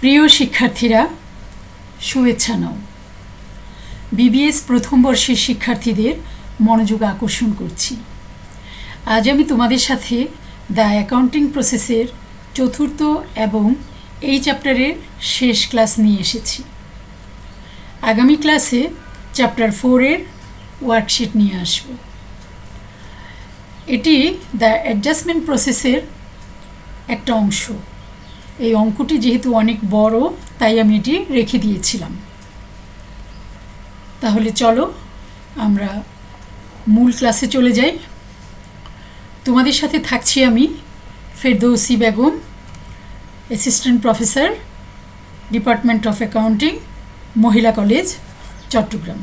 প্রিয় শিক্ষার্থীরা, শুভেচ্ছা নাও। বিবিএস প্রথম বর্ষের শিক্ষার্থীদের মনোযোগ আকর্ষণ করছি। আজ আমি তোমাদের সাথে দ্য অ্যাকাউন্টিং প্রসেসের চতুর্থ এবং এই চ্যাপ্টারের শেষ ক্লাস নিয়ে এসেছি। আগামী ক্লাসে চ্যাপ্টার 4-এর ওয়ার্কশিট নিয়ে আসব। এটি দ্য অ্যাডজাস্টমেন্ট প্রসেসের একটা অংশ। এই অঙ্কটি যেহেতু অনেক বড়, তাই আমি এটি রেখে দিয়েছিলাম। তাহলে চলো আমরা মূল ক্লাসে চলে যাই। তোমাদের সাথে থাকছি আমি, Ferdousi Begum, assistant professor, department of accounting, মহিলা কলেজ, চট্টগ্রাম।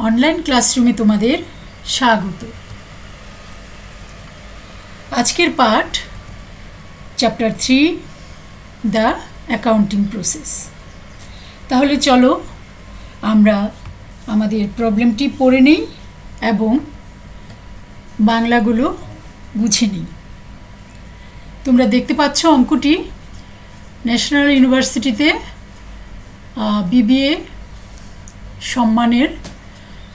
অনলাইন ক্লাসরুমে তোমাদের স্বাগত। আজকের পাঠ চ্যাপ্টার 3, দ্য অ্যাকাউন্টিং প্রসেস। তাহলে চলো আমরা আমাদের প্রবলেমটি পড়ে নিই এবং বাংলাগুলো বুঝে নিই। তোমরা দেখতে পাচ্ছ অঙ্কটি ন্যাশনাল ইউনিভার্সিটিতে বিবিএ সম্মানের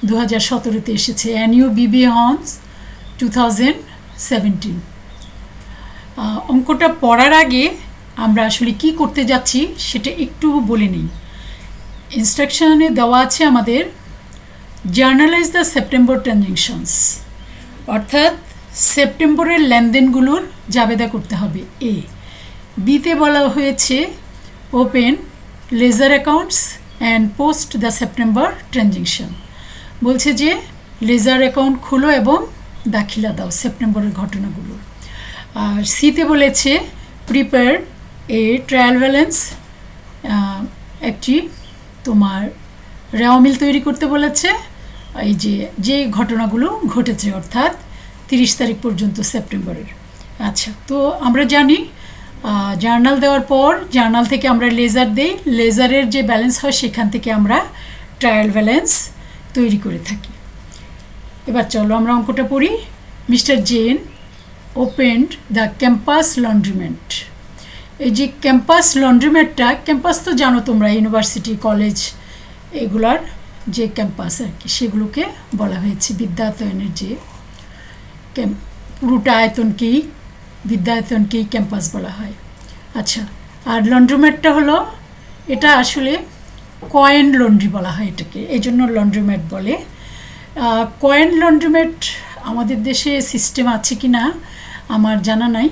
2017-তে এসেছে। NU BBA Hons 2017। অঙ্কটা পড়ার আগে আমরা আসলে কি করতে যাচ্ছি সেটা একটু বলে নিই। ইনস্ট্রাকশনে দেওয়া আছে আমাদের জার্নালাইজ দ্য সেপ্টেম্বর ট্রানজ্যাকশনস, অর্থাৎ সেপ্টেম্বরের লেনদেনগুলোর জাবেদা করতে হবে। বিতে বলা হয়েছে open ledger accounts and post the September transaction. বলছে যে লেজার অ্যাকাউন্ট খোলো এবং দাখিলা দাও সেপ্টেম্বরের ঘটনাগুলো। আর সিতে বলেছে প্রিপেয়ার এ ট্রায়াল ব্যালেন্স, একটি তোমার রেওয়ামিল তৈরি করতে বলেছে এই যে ঘটনাগুলো ঘটেছে, অর্থাৎ 30 তারিখ পর্যন্ত সেপ্টেম্বরের। আচ্ছা, তো আমরা জানি জার্নাল দেওয়ার পর জার্নাল থেকে আমরা লেজার দেই, লেজারের যে ব্যালেন্স হয় সেখান থেকে আমরা ট্রায়াল ব্যালেন্স তৈরি করে থাকি। এবার চলো আমরা অঙ্কটা পড়ি। Mister Jen opened the campus laundromat. এই যে ক্যাম্পাস লন্ড্রিমেটটা, ক্যাম্পাস তো জানো তোমরা, ইউনিভার্সিটি, কলেজ, এগুলার যে ক্যাম্পাস আর কি, সেগুলোকে বলা হয়েছে বিদ্যায়তনের যে পুরোটা আয়তনকেই বিদ্যায়তনকেই ক্যাম্পাস বলা হয়। আচ্ছা, আর লন্ড্রিমেটটা হলো, এটা আসলে কয়েন লন্ড্রি বলা হয় এটাকে, এই জন্য লন্ড্রিমেট বলে। কয়েন লন্ড্রিমেট আমাদের দেশে সিস্টেম আছে কি না আমার জানা নাই,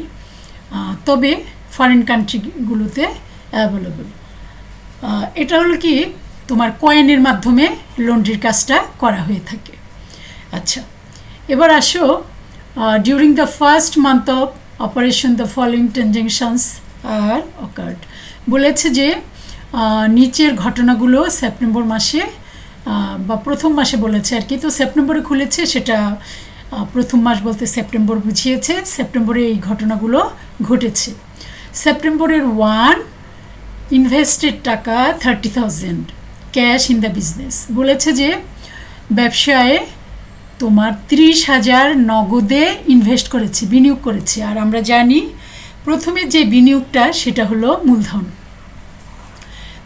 তবে ফরেন কান্ট্রিগুলোতে অ্যাভেলেবল। এটা হলো কি তোমার কয়েনের মাধ্যমে লন্ড্রির কাজটা করা হয়ে থাকে। আচ্ছা, এবার আসো during the first month of operation the following transactions are occurred. বলেছে যে নিচের ঘটনাগুলো সেপ্টেম্বর মাসে বা প্রথম মাসে বলেছে আর কি, তো সেপ্টেম্বরে খুলেছে, সেটা প্রথম মাস বলতে সেপ্টেম্বর বুঝিয়েছে। সেপ্টেম্বরে এই ঘটনাগুলো ঘটেছে। সেপ্টেম্বরের 1 ইনভেস্টেড টাকা 30,000 ক্যাশ ইন দ্য বিজনেস। বলেছে যে ব্যবসায়ে তোমার 30,000 নগদে ইনভেস্ট করেছে, বিনিয়োগ করেছে। আর আমরা জানি প্রথমে যে বিনিয়োগটা সেটা হলো মূলধন।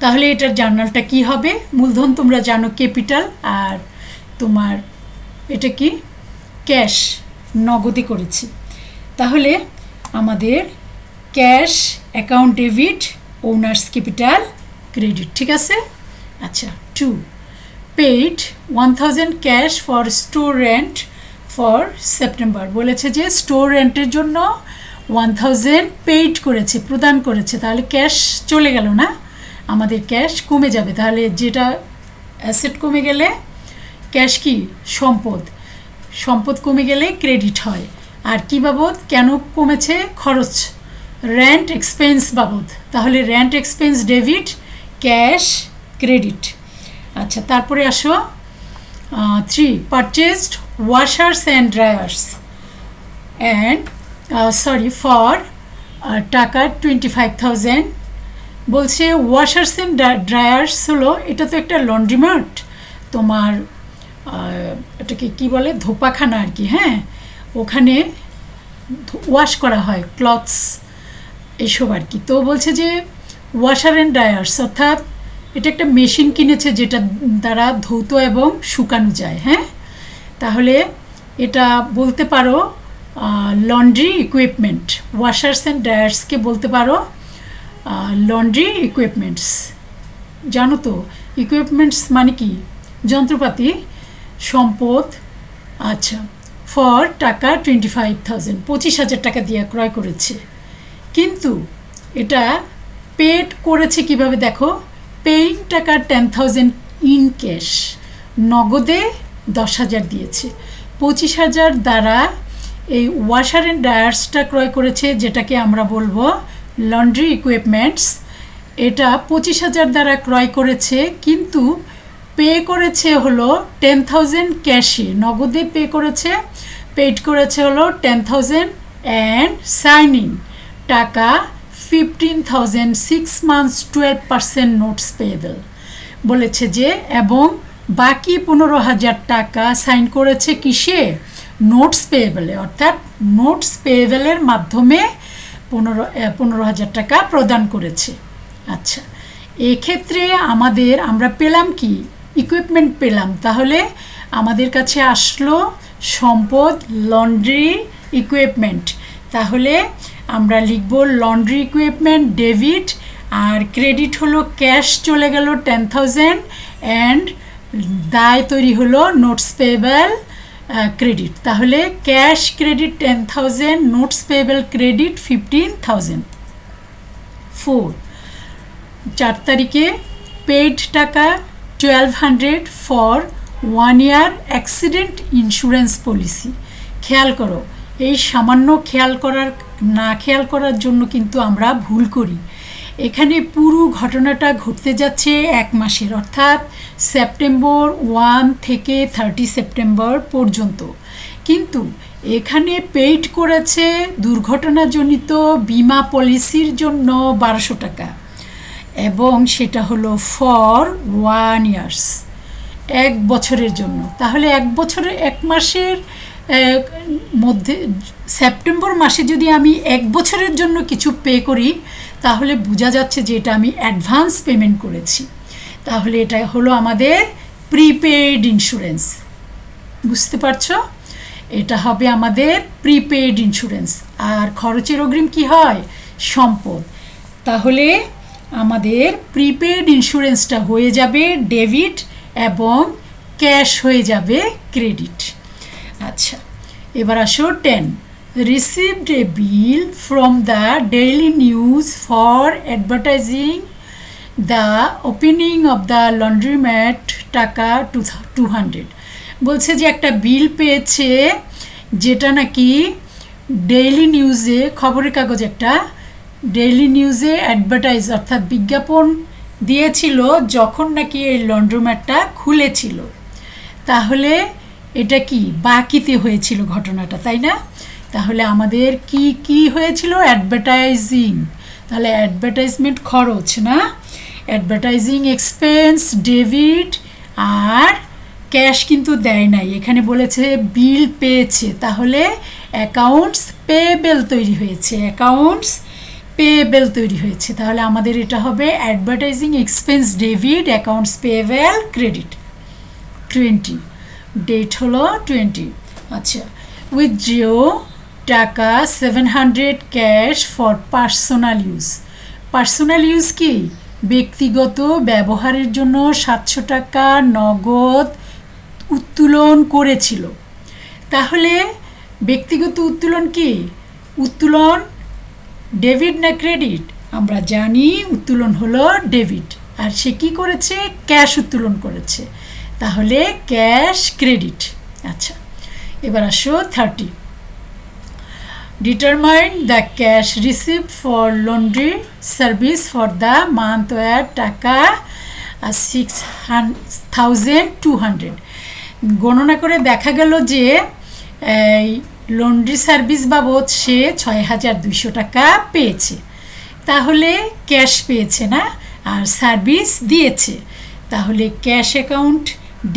তাহলে এটার জার্নালটা কি হবে? মূলধন তোমরা জানো ক্যাপিটাল, আর তোমার এটা কি ক্যাশ, নগদে করেছি। তাহলে আমাদের cash account debit, owners capital credit, ঠিক আছে? আচ্ছা, 2 paid 1,000 cash for store rent for September. বলেছে যে স্টোর রেন্টের জন্য 1,000 পেইড করেছে, প্রদান করেছে। তাহলে ক্যাশ চলে গেল না, আমাদের ক্যাশ কমে যাবে। তাহলে যেটা অ্যাসেট কমে গেলে ক্যাশ কি সম্পদ, সম্পদ কমে গেলে ক্রেডিট হয়। আর কি বাবদ, কেন কমেছে? খরচ, রেন্ট এক্সপেন্স বাবদ। তাহলে rent expense debit, cash credit. আচ্ছা, তারপরে আসো 3 পারচেসড ওয়াশার্স অ্যান্ড ড্রায়ার্স ফর টাকা 25,000। বলছে ওয়াশার্স অ্যান্ড ড্রায়ার্স হলো, এটা তো একটা লন্ড্রিমার্ট, তোমার এটাকে কি বলে, ধোপাখানা আর কি। হ্যাঁ, ওখানে ওয়াশ করা হয় ক্লথস, এসব আর কি। তো বলছে যে ওয়াশার অ্যান্ড ড্রায়ার্স, অর্থাৎ এটা একটা মেশিন কিনেছে যেটা দ্বারা ধৌত এবং শুকানো যায়। হ্যাঁ, তাহলে এটা বলতে পারো লন্ড্রি ইকুইপমেন্ট। ওয়াশার্স অ্যান্ড ড্রায়ার্সকে বলতে পারো লন্ড্রি ইকুইপমেন্টস। জানো তো ইকুইপমেন্টস মানে কি? যন্ত্রপাতি, সম্পদ। আচ্ছা, ফর টাকা 25,000, 25,000 টাকা দিয়ে ক্রয় করেছে। কিন্তু এটা পেড করেছে কিভাবে দেখো, পেইং টাকা 10,000 ইন ক্যাশ, নগদে 10,000 দিয়েছে। 25,000 দ্বারা এই ওয়াশার অ্যান্ড ড্রায়ার্সটা ক্রয় করেছে, যেটাকে আমরা বলবো লন্ড্রি ইকুইপমেন্টস। এটা 25,000 দ্বারা ক্রয় করেছে, কিন্তু পে করেছে হলো 10,000 ক্যাশে, নগদে পে করেছে। পেড করেছে হলো 10,000 অ্যান্ড সাইনিং টাকা 15,000, 6 months 12% নোটস পেয়েবল বলেছে যে, এবং বাকি 15,000 টাকা সাইন করেছে কিসে? নোটস পেয়েবলে, অর্থাৎ নোটস পেয়েবলের মাধ্যমে 15,000 টাকা প্রদান করেছে। আচ্ছা, এক্ষেত্রে আমরা পেলাম কি? ইকুইপমেন্ট পেলাম। তাহলে আমাদের কাছে আসলো সম্পদ লন্ড্রি ইকুইপমেন্ট। তাহলে আমরা লিখব লন্ড্রি ইকুইপমেন্ট ডেবিট, আর ক্রেডিট হলো ক্যাশ চলে গেল 10,000, অ্যান্ড দায় তৈরি হলো নোটস পেয়েবল ক্রেডিট। তাহলে cash credit 10,000, notes payable credit 15,000। 4 তারিখে পেইড টাকা 1,200 for 1 year accident insurance policy. খেয়াল করো, এই সামান্য খেয়াল করার জন্য কিন্তু আমরা ভুল করি। এখানে পুরো ঘটনাটা ঘটতে যাচ্ছে 1 মাসের, অর্থাৎ সেপ্টেম্বর 1 থেকে 30 সেপ্টেম্বর পর্যন্ত। কিন্তু এখানে পেইড করেছে দুর্ঘটনাজনিত বিমা পলিসির জন্য 1200 টাকা, এবং সেটা হলো ফর 1 year, 1 বছরের জন্য। তাহলে 1 মাসের মধ্যে সেপ্টেম্বর মাসে যদি আমি 1 বছরের জন্য কিছু পে করি, তাহলে বোঝা যাচ্ছে যে এটা আমি অ্যাডভান্স পেমেন্ট করেছি। তাহলে এটা হলো আমাদের প্রিপেইড ইন্স্যুরেন্স। বুঝতে পারছো? এটা হবে আমাদের প্রিপেইড ইন্স্যুরেন্স। আর খরচের অগ্রিম কি হয়? সম্পদ। তাহলে আমাদের প্রিপেইড ইন্স্যুরেন্সটা হয়ে যাবে ডেবিট, এবং ক্যাশ হয়ে যাবে ক্রেডিট। আচ্ছা, এবার আসো 10, received a bill from the Daily News for advertising the opening of the laundromat টাকা 200। বলছে যে একটা বিল পেয়েছে, যেটা নাকি ডেইলি নিউজে, খবরের কাগজ একটা ডেইলি নিউজে অ্যাডভার্টাইজ, অর্থাৎ বিজ্ঞাপন দিয়েছিল যখন নাকি এই লন্ড্রোম্যাটটা খুলেছিল। তাহলে এটা কি বাকিতে হয়েছিল ঘটনাটা, তাই না? তাহলে আমাদের কি হয়েছিল? অ্যাডভার্টাইজিং। তাহলে অ্যাডভার্টাইজমেন্ট খরচ না, অ্যাডভার্টাইজিং এক্সপেন্স ডেবিট, আর ক্যাশ কিন্তু দেয় নাই, এখানে বলেছে বিল পেয়েছে। তাহলে অ্যাকাউন্টস পেয়েবল তৈরি হয়েছে, অ্যাকাউন্টস পেয়েবল তৈরি হয়েছে। তাহলে আমাদের এটা হবে advertising expense debit, accounts payable credit. 20, date হলো 20। আচ্ছা, উইথড্র টাকা 700 cash for personal use. Personal use কি? ব্যক্তিগত ব্যবহারের জন্য 700 টাকা নগদ উত্তোলন করেছিল। তাহলে ব্যক্তিগত উত্তোলন কি? উত্তোলন ডেবিট না ক্রেডিট? আমরা জানি উত্তোলন হলো ডেবিট, আর সে কি করেছে? ক্যাশ উত্তোলন করেছে। তাহলে ক্যাশ ক্রেডিট। আচ্ছা, এবার আসো 30, determine the cash received for laundry service for the month was টাকা 6,200। গণনা করে দেখা গেল যে এই লন্ড্রি সার্ভিস বাবদ সে 6,200 টাকা পেয়েছে। তাহলে ক্যাশ পেয়েছে না, আর সার্ভিস দিয়েছে। তাহলে ক্যাশ অ্যাকাউন্ট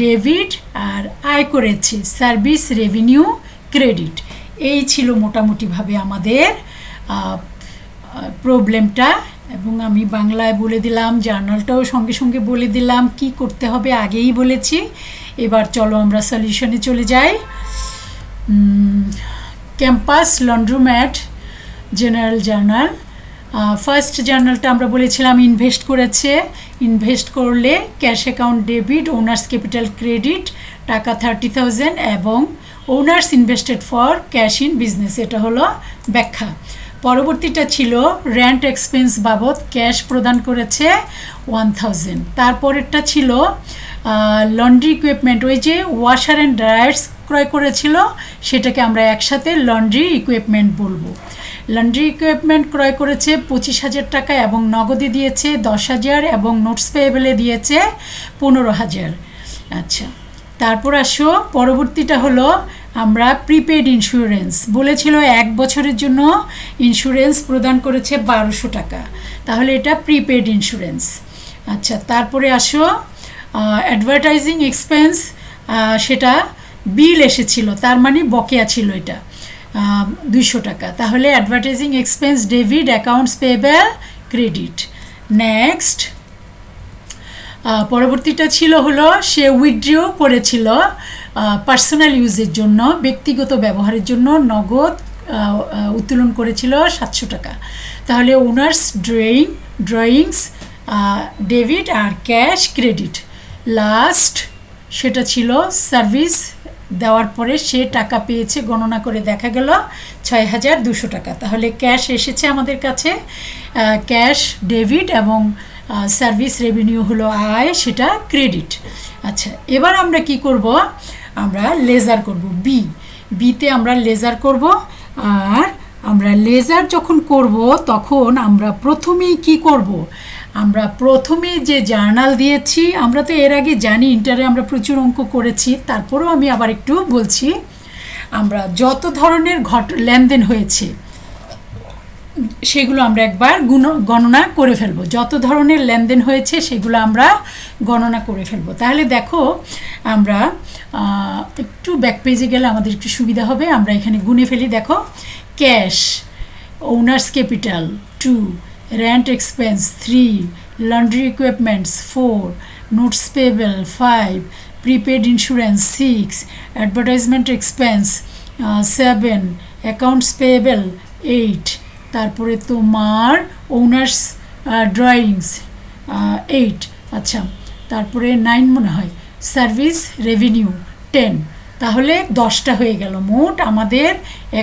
ডেবিট, আর আয় করেছে সার্ভিস রেভিনিউ ক্রেডিট। এই ছিল মোটামুটিভাবে আমাদের প্রবলেমটা। এবং আমি বাংলায় বলে দিলাম, জার্নালটাও সঙ্গে সঙ্গে বলে দিলাম, কি করতে হবে আগেই বলেছি। এবার চলো আমরা সলিউশনে চলে যাই। ক্যাম্পাস লন্ড্রোম্যাট জেনারেল জার্নাল, ফার্স্ট জার্নালটা আমরা বলেছিলাম ইনভেস্ট করেছে। ইনভেস্ট করলে cash account debit, owners capital credit, টাকা 30,000 এবং owners invested for cash in business. এটা হলো ব্যাখ্যা। পরবর্তীটা ছিল রেন্ট এক্সপেন্স বাবদ ক্যাশ প্রদান করেছে 1,000। তারপরেরটা ছিল লন্ড্রি ইকুইপমেন্ট, ওই যে ওয়াশার অ্যান্ড ড্রায়ার্স ক্রয় করেছিল, সেটাকে আমরা একসাথে লন্ড্রি ইকুইপমেন্ট বলবো। লন্ড্রি ইকুইপমেন্ট ক্রয় করেছে 25,000 টাকা এবং নগদে দিয়েছে 10,000 এবং নোটস পেয়েবলে দিয়েছে 15,000। আচ্ছা, তারপর আসো পরবর্তীটা হলো আমরা প্রিপেড ইন্স্যুরেন্স বলেছিল 1 বছরের জন্য ইন্স্যুরেন্স প্রদান করেছে 1200 টাকা, তাহলে এটা প্রিপেড ইন্স্যুরেন্স। আচ্ছা, তারপরে আসো অ্যাডভার্টাইজিং এক্সপেন্স, সেটা বিল এসেছিল, তার মানে বকেয়া ছিল এটা 200 টাকা, তাহলে advertising expense debit, accounts payable credit. Next পরবর্তীটা ছিল হলো সে উইথড্র করেছিল পার্সোনাল ইউজের জন্য, ব্যক্তিগত ব্যবহারের জন্য নগদ উত্তোলন করেছিল 700 টাকা, তাহলে ওনার্স ড্রয়িংস ডেবিট আর ক্যাশ ক্রেডিট। লাস্ট সেটা ছিল সার্ভিস দেওয়ার পরে সে টাকা পেয়েছে, গণনা করে দেখা গেল 6,200 টাকা, তাহলে ক্যাশ এসেছে আমাদের কাছে, ক্যাশ ডেবিট এবং সার্ভিস রেভিনিউ হলো আয়, সেটা ক্রেডিট। আচ্ছা, এবার আমরা কি করব, আমরা লেজার করব, বিতে আমরা লেজার করব। আর আমরা লেজার যখন করব তখন আমরা প্রথমেই কি করব, আমরা প্রথমে যে জার্নাল দিয়েছি, আমরা তো এর আগে জানি, ইন্টারে আমরা প্রচুর অঙ্ক করেছি, তারপরেও আমি আবার একটু বলছি, আমরা যত ধরনের লেনদেন হয়েছে সেগুলো আমরা একবার গণনা করে ফেলবো, যত ধরনের লেনদেন হয়েছে সেগুলো আমরা গণনা করে ফেলবো। তাহলে দেখো আমরা একটু ব্যাক পেজে গেলে আমাদের একটু সুবিধা হবে, আমরা এখানে গুনে ফেলি। দেখো, cash, owners capital 2, rent expense 3, laundry equipments 4, notes payable 5, prepaid insurance 6, advertisement expense 7, accounts payable 8, তারপরে তোমার ওনার্স ড্রয়িংস 8। আচ্ছা, তারপরে 9 মনে হয়, সার্ভিস রেভিনিউ 10, তাহলে 10টা হয়ে গেল। মোট আমাদের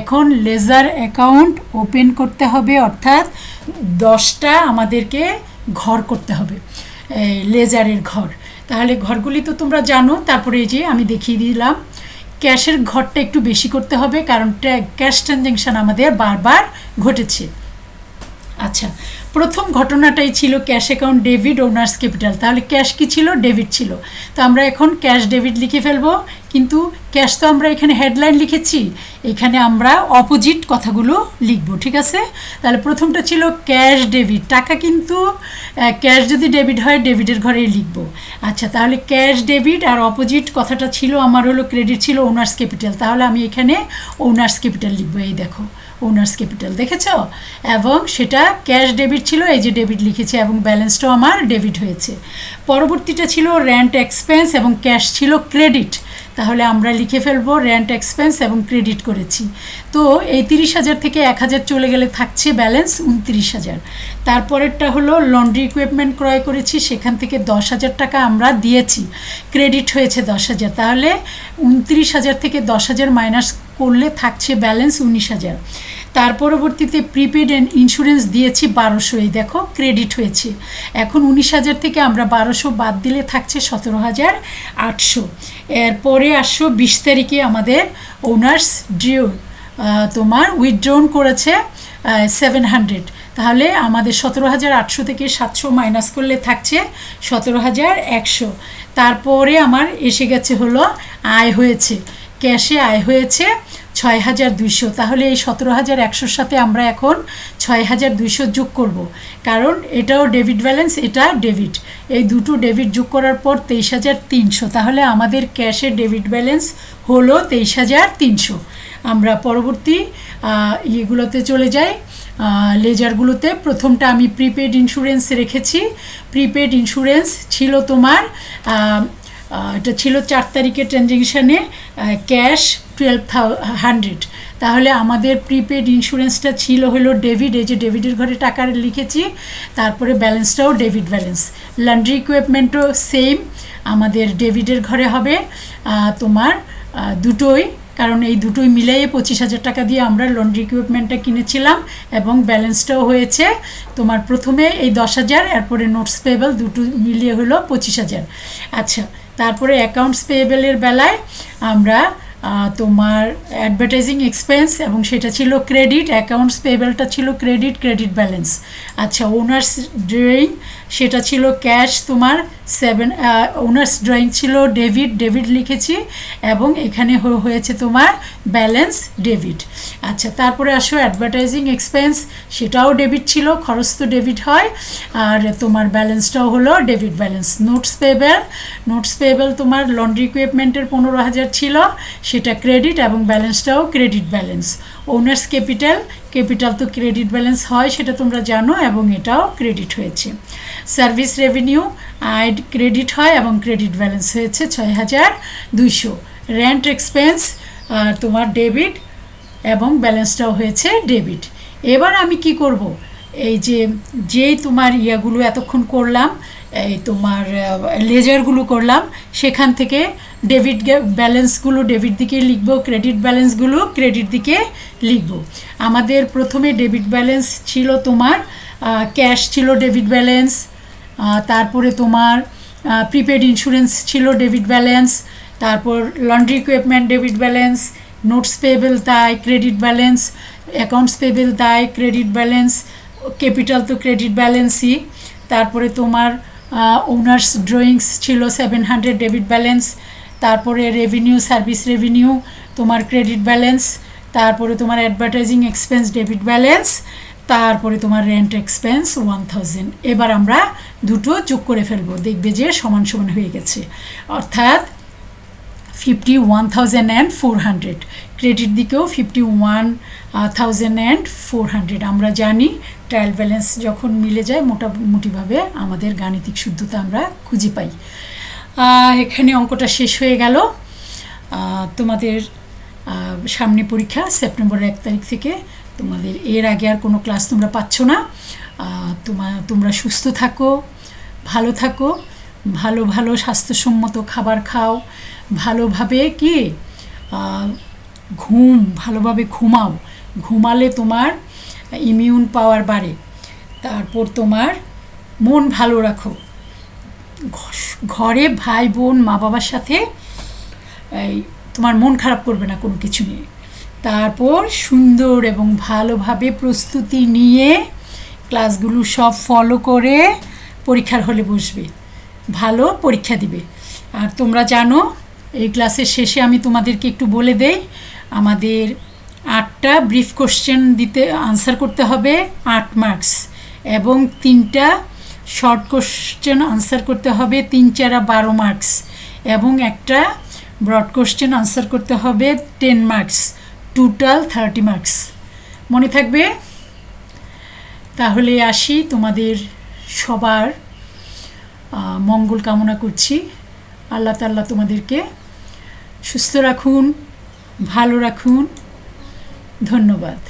এখন লেজার অ্যাকাউন্ট ওপেন করতে হবে, অর্থাৎ 10টা আমাদেরকে ঘর করতে হবে, লেজারের ঘর। তাহলে ঘরগুলি তো তোমরা জানো। তারপরে এই যে আমি দেখিয়ে দিলাম, ক্যাশের ঘরটা একটু বেশি করতে হবে, কারণ ক্যাশ ট্রানজ্যাকশান আমাদের বারবার ঘটেছে। আচ্ছা, প্রথম ঘটনাটাই ছিল cash account debit, owners capital, তাহলে ক্যাশ কি ছিল, ডেবিট ছিল, তো আমরা এখন ক্যাশ ডেবিট লিখে ফেলবো। কিন্তু ক্যাশ তো আমরা এখানে হেডলাইন লিখেছি, এখানে আমরা অপোজিট কথাগুলো লিখব, ঠিক আছে। তাহলে প্রথমটা ছিল ক্যাশ ডেবিট, টাকা কিন্তু ক্যাশ যদি ডেবিট হয় ডেবিটের ঘরেই লিখব। আচ্ছা, তাহলে ক্যাশ ডেবিট আর অপোজিট কথাটা ছিল আমার হলো ক্রেডিট ছিল ওনার্স ক্যাপিটাল, তাহলে আমি এখানে ওনার্স ক্যাপিটাল লিখবো। এই দেখো ওনার্স ক্যাপিটাল, দেখেছ, এবং সেটা ক্যাশ ডেবিট ছিল, এই যে ডেবিট লিখেছে এবং ব্যালেন্সটাও আমার ডেবিট হয়েছে। পরবর্তীটা ছিল রেন্ট এক্সপেন্স এবং ক্যাশ ছিল ক্রেডিট, তাহলে আমরা লিখে ফেলবো রেন্ট এক্সপেন্স এবং ক্রেডিট করেছি। তো এই 30,000 থেকে 1,000 চলে গেলে থাকছে ব্যালেন্স 29,000। তারপরেরটা হলো লন্ড্রি ইকুইপমেন্ট ক্রয় করেছি, সেখান থেকে 10,000 টাকা আমরা দিয়েছি, ক্রেডিট হয়েছে 10,000, তাহলে 29,000 থেকে 10,000 মাইনাস করলে থাকছে ব্যালেন্স 19,000। তার পরবর্তীতে প্রিপেড অ্যান্ড ইন্স্যুরেন্স দিয়েছি 1200, এই দেখো ক্রেডিট হয়েছে। এখন 19,000 থেকে আমরা 1200 বাদ দিলে থাকছে 17,800। এরপরে 20 তারিখে আমাদের ওনার্স ডিউ তোমার উইথড্রন করেছে 700, তাহলে আমাদের 17,800 থেকে 700 মাইনাস করলে থাকছে 17,100। তারপরে আমার এসে গেছে হলো আয় হয়েছে, ক্যাশে আয় হয়েছে 6,200, তাহলে এই 17,100-র সাথে আমরা এখন 6,200 যোগ করব, কারণ এটাও ডেবিট ব্যালেন্স, এটা ডেবিট, এই দুটো ডেবিট যোগ করার পর 23,300, তাহলে আমাদের ক্যাশের ডেবিট ব্যালেন্স হলো 23,300। আমরা পরবর্তী ইয়েগুলোতে চলে যাই। লেজারগুলোতে প্রথমটা আমি প্রিপেড ইন্স্যুরেন্স রেখেছি। প্রিপেড ইন্স্যুরেন্স ছিল তোমার এটা ছিল 4 তারিখের ট্রানজ্যাকশানে ক্যাশ 1200। তাহলে আমাদের প্রিপেড ইন্স্যুরেন্সটা ছিল হলো ডেবিট, এই যে ডেবিটের ঘরে টাকা লিখেছি, তারপরে ব্যালেন্সটাও ডেবিট ব্যালেন্স। লন্ড্রি ইকুইপমেন্টও সেম, আমাদের ডেবিটের ঘরে হবে তোমার দুটোই, কারণ এই দুটোই মিলিয়ে 25,000 টাকা দিয়ে আমরা লন্ড্রি ইকুইপমেন্টটা কিনেছিলাম, এবং ব্যালেন্সটাও হয়েছে তোমার প্রথমে এই 10,000, এরপরে নোটস পেয়েবল দুটো মিলিয়ে হলো 25,000। আচ্ছা, তারপরে অ্যাকাউন্টস পেয়েবলের বেলায় আমরা তোমার অ্যাডভার্টাইজিং এক্সপেন্স, এবং সেটা ছিল ক্রেডিট, অ্যাকাউন্টস পেয়েবলটা ছিল ক্রেডিট ব্যালেন্স। আচ্ছা, ওনার্স ড্রয়িং সেটা ছিল ক্যাশ তোমার 7, ওনার্স ড্রয়িং ছিল ডেবিট লিখেছি, এবং এখানে হয়েছে তোমার ব্যালেন্স ডেবিট। আচ্ছা, তারপরে আসো অ্যাডভার্টাইজিং এক্সপেন্স, সেটাও ডেবিট ছিল, খরচ তো ডেবিট হয়, আর তোমার ব্যালেন্সটাও হলো ডেবিট ব্যালেন্স। নোটস পেয়েবল তোমার লন্ড্রি ইকুইপমেন্টের 15,000 ছিল, সেটা ক্রেডিট, এবং ব্যালেন্সটাও ক্রেডিট ব্যালেন্স। ওনার্স ক্যাপিটাল তো ক্রেডিট ব্যালেন্স হয়, সেটা তোমরা জানো, এবং এটাও ক্রেডিট হয়েছে। সার্ভিস রেভিনিউ আইড ক্রেডিট হয়, এবং ক্রেডিট ব্যালেন্স হয়েছে 6,200। রেন্ট এক্সপেন্স তোমার ডেবিট, এবং ব্যালেন্সটাও হয়েছে ডেবিট। এবার আমি কি করব, এই যেই তোমার ইয়াগুলো এতক্ষণ করলাম, এই তোমার লেজারগুলো করলাম, সেখান থেকে ডেবিট ব্যালেন্সগুলো ডেবিট দিকে লিখব, ক্রেডিট ব্যালেন্সগুলো ক্রেডিট দিকে লিখব। আমাদের প্রথমে ডেবিট ব্যালেন্স ছিল তোমার ক্যাশ ছিল ডেবিট ব্যালেন্স, তারপরে তোমার প্রিপেড ইন্স্যুরেন্স ছিল ডেবিট ব্যালেন্স, তারপর laundry equipment debit balance, notes payable তাই ক্রেডিট ব্যালেন্স, অ্যাকাউন্টস পেয়েবল তাই ক্রেডিট ব্যালেন্স, ক্যাপিটাল তো ক্রেডিট ব্যালেন্সই, তারপরে তোমার ওনার্স ড্রয়িংস ছিল 700 ডেবিট ব্যালেন্স, তারপরে সার্ভিস রেভিনিউ তোমার ক্রেডিট ব্যালেন্স, তারপরে তোমার অ্যাডভার্টাইজিং এক্সপেন্স ডেবিট ব্যালেন্স, তারপরে তোমার রেন্ট এক্সপেন্স 1000। এবার আমরা দুটো যোগ করে ফেলবো, দেখবে যে সমান সমান হয়ে গেছে, অর্থাৎ 51,400। ক্রেডিট দিকেও 51,400। আমরা জানি ট্রায়াল ব্যালেন্স যখন মিলে যায় মোটামুটিভাবে আমাদের গাণিতিক শুদ্ধতা আমরা খুঁজে পাই। এখানে অঙ্কটা শেষ হয়ে গেল। তোমাদের সামনে পরীক্ষা সেপ্টেম্বরের 1 তারিখ থেকে। তোমাদের এর আগে আর কোনো ক্লাস তোমরা পাচ্ছ না। তোমরা সুস্থ থাকো, ভালো থাকো, ভালো স্বাস্থ্যসম্মত খাবার খাও, ভালোভাবে ভালোভাবে ঘুমাও, ঘুমালে তোমার ইমিউন পাওয়ার বাড়ে। তারপর তোমার মন ভালো রাখো, ঘরে ভাই বোন মা বাবার সাথে তোমার মন খারাপ করবে না কোনো কিছু নিয়ে। তারপর সুন্দর এবং ভালোভাবে প্রস্তুতি নিয়ে ক্লাসগুলো সব ফলো করে পরীক্ষার হলে বসবে, ভালো পরীক্ষা দিবে। আর তোমরা জানো, এই ক্লাসের শেষে আমি তোমাদেরকে একটু বলে দেই, আমাদের 8টা ব্রিফ কোশ্চেন আনসার করতে হবে 8 মার্কস, এবং 3টা শর্ট কোশ্চেন আনসার করতে হবে 3 × 12 মার্কস, এবং একটা ব্রড কোশ্চেন আনসার করতে হবে 10 মার্কস, টোটাল 30 মার্কস। মনে থাকবে? তাহলে আসি, তোমাদের সবার মঙ্গল কামনা করছি। আল্লাহ তাআলা তোমাদেরকে সুস্থ রাখুন, ভালো রাখুন। ধন্যবাদ।